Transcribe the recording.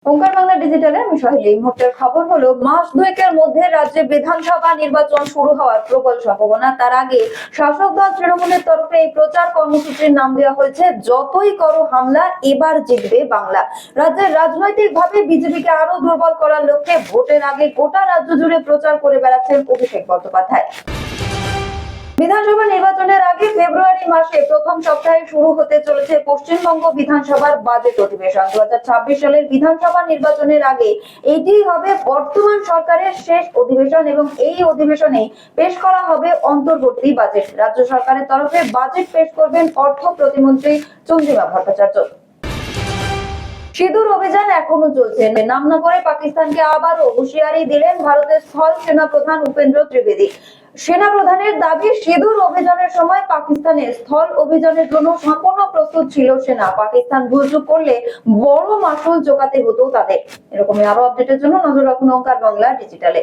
ওঙ্কার বাংলা ডিজিটালে আমি সোহেলি। এই মুহূর্তের খবর হলো, মাস দুয়েকের মধ্যে রাজ্যে বিধানসভা নির্বাচন শুরু হওয়ার প্রবল সম্ভাবনা। তার আগে শাসক দল তৃণমূলের তরফে এই প্রচার কর্মসূচির নাম দেওয়া হয়েছে যতই করো হামলা, এবার জিতবে বাংলা। রাজ্যের রাজনৈতিক ভাবে বিজেপিকে আরো দুর্বল করার লক্ষ্যে ভোটের আগে গোটা রাজ্য জুড়ে প্রচার করে বেড়াচ্ছেন অভিষেক বন্দ্যোপাধ্যায়। বিধানসভা নির্বাচনের আগে ফেব্রুয়ারি মাসে প্রথম সপ্তাহে শুরু হতে চলেছে পশ্চিমবঙ্গ বিধানসভার বাজেট অধিবেশন। 2026 সালের বিধানসভা নির্বাচনের আগে এটি হবে বর্তমান সরকারের শেষ অধিবেশন এবং এই অধিবেশনে পেশ করা হবে অন্তর্বর্তী বাজেট। রাজ্য সরকারের তরফে বাজেট পেশ করবেন অর্থ প্রতিমন্ত্রী চন্দ্রিমা ভট্টাচার্য। সিঁদুর অভিযান এখনো চলছে। নাম না করে পাকিস্তানকে আবারও হুঁশিয়ারি দিলেন ভারতের স্থল সেনা প্রধান উপেন্দ্র ত্রিবেদী। সেনা প্রধানের দাবি, সিঁদুর অভিযানের সময় পাকিস্তানের স্থল অভিযানের জন্য সম্পূর্ণ প্রস্তুত ছিল সেনা। পাকিস্তান ভুলচুক করলে বড় মাসুল চোকাতে হতো তাদের। এরকমই আরো আপডেটের জন্য নজর রাখুন ওঙ্কার বাংলা ডিজিটালে।